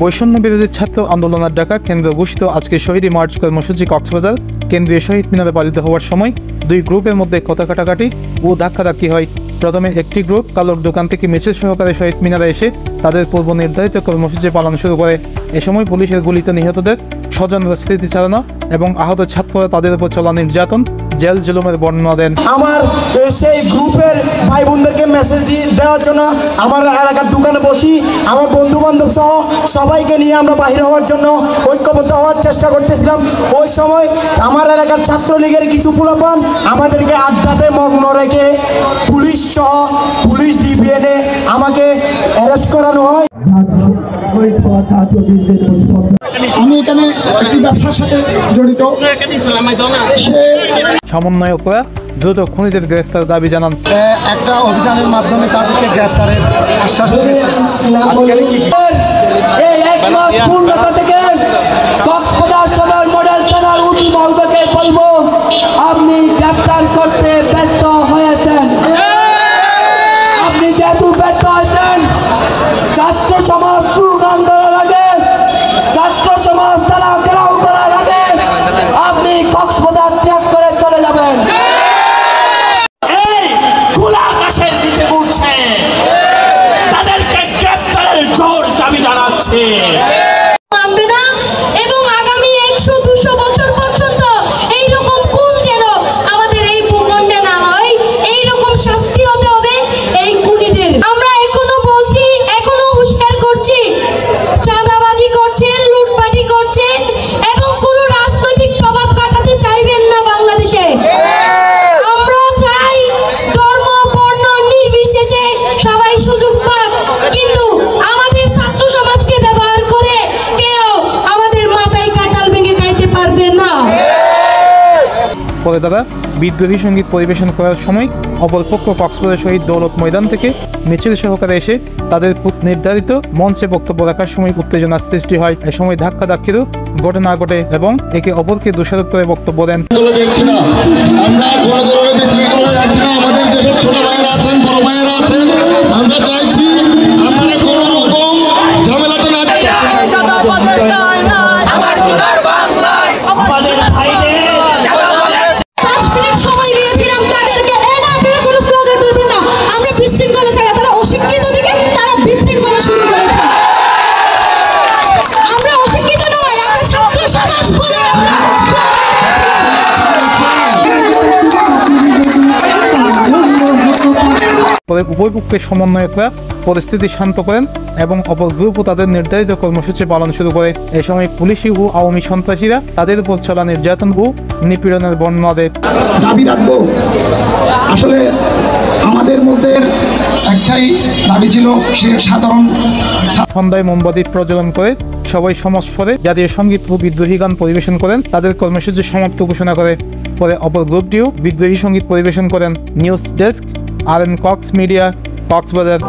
বৈষম্য বিরোধী ছাত্র আন্দোলনের ডাকা কেন্দ্র ঘোষিত আজকে শহীদ মার্চ কর্মসূচি কক্সবাজার কেন্দ্রীয় শহীদ মিনারে পালিত হওয়ার সময় দুই গ্রুপের মধ্যে কথা কাটাকাটি ও ধাক্কাধাক্কি হয়। প্রথমে একটি গ্রুপ কালোর দোকান থেকে মিছিল সহকারে শহীদ মিনারে এসে তাদের পূর্ব নির্ধারিত কর্মসূচি পালন শুরু করে। এ সময় পুলিশের গুলিতে নিহতদের স্বজনরা স্মৃতিচারণা এবং আহত ছাত্ররা তাদের উপর চলা নির্যাতন, জেল জুলুমের বর্ণনা দেন। আমার সেই গ্রুপের ভাই বোনদেরকে মেসেজ দেওয়ার জন্য আমার এলাকার দোকানে বসি, আমার বন্ধু বান্ধব সহ সবাইকে নিয়ে আমরা বাহির হওয়ার জন্য ঐক্যবদ্ধ হওয়ার চেষ্টা করতেছিলাম। ওই সময় আমার এলাকার ছাত্রলীগের কিছু পোলাপান আমাদেরকে আড্ডাতে মগ্ন রেখে পুলিশ সহ পুলিশ ডিবিএনে আমাকে অ্যারেস্ট করানো হয়। আমি এখানে একটি ব্যবসার সাথে জড়িত। সমন্বয়করা দ্রুত খুনিদের গ্রেফতার দাবি জানান। একটা অভিযানের মাধ্যমে তাদেরকে গ্রেফতারের আশ্বাস কক্সবাজার সদর মডেল থানার উচ্চ মহোদয়কে বলবো, আপনি গ্রেফতার করতে ব্যর্থ হয়েছেন। আপনি যেহেতু ব্যর্থ হয়েছেন, ছাত্র সমাজ স্লোগান দেওয়ার আগে, ছাত্র সমাজ তারা ঘেরাও করার আগে আপনি কক্সবাজার ত্যাগ করে চলে যাবেন। এই খোলা আকাশের নিচে উঠছে, তাদেরকে গ্রেফতারের জোর দাবি জানাচ্ছে। এবং আগামী 100-200 বছর পর্যন্ত এইরকম কোন যেন আমাদের এই ভূখণ্ডে না হয়, এইরকম শাস্তি হতে হবে এই খুনিদের। আমরা এখনো বলছি, এখনো হুঁশিয়ার করছি, চাঁদাবাজি করছেন, লুটপাটি করছেন এবং কোন রাজনৈতিক প্রভাব কাটাতে চাইবেন না বাংলাদেশে। আমরা চাই ধর্ম বর্ণ নির্বিশেষে সবাই সুযোগ পাক, কিন্তু আমাদের ছাত্র সমাজকে ব্যবহার করে কেউ আমাদের মাথায় কাঁঠাল ভেঙে খাইতে পারবে না। পরে তারা বিদ্রোহী সঙ্গীত পরিবেশন করার সময় অপরপক্ষ কক্সবাজার শহীদ দৌলত ময়দান থেকে মিছিল সহকারে এসে তাদের নির্ধারিত মঞ্চে বক্তব্য রাখার সময় উত্তেজনার সৃষ্টি হয়। এ সময় ধাক্কাধাক্কিরও ঘটনা ঘটে এবং একে অপরকে দোষারোপ করে বক্তব্য দেন। আমরা কোনো ধরনের বিশৃঙ্খলা যাচ্ছি না। আমাদের যেসব ছোট ভাইয়েরা আছেন, বড় ভাইয়েরা আছেন, আমরা চাইছি আপনারা কোনো রকম ঝামেলাতে না আমাদের ভাইদের 5 মিনিট সময় দিয়েছিলাম তাদেরকে, আপনারা কোনো স্লোগান তুলবেন না, আমরা বিশৃঙ্খলা চাই না। তারা অশিক্ষিত দিকে তারা বিশৃঙ্খলা শুরু করে। আমরা অশিক্ষিত নয়, আমরা ছাত্র সমাজ বলে আমরা পরে উভয় পক্ষের সমন্বয়করা পরিস্থিতি শান্ত করেন এবং অপর গ্রুপও তাদের নির্ধারিত কর্মসূচি পালন শুরু করে। এ সময় পুলিশি ও আওয়ামী সন্ত্রাসীরা তাদের উপর চলা নির্যাতন ও নিপীড়নের বর্ণনা দেয়। দাবি রাখবো, আসলে আমাদের মধ্যে একটাই দাবি ছিল, সে সাধারণ সন্ধ্যায় মোমবাতি প্রজ্বলন করে সবাই সমস্বরে জাতীয় সঙ্গীত ও বিদ্রোহী গান পরিবেশন করেন। তাদের কর্মসূচি সমাপ্ত ঘোষণা করে। পরে অপর গ্রুপটিও বিদ্রোহী সঙ্গীত পরিবেশন করেন। News desk, RN Cox media, Cox's Bazar.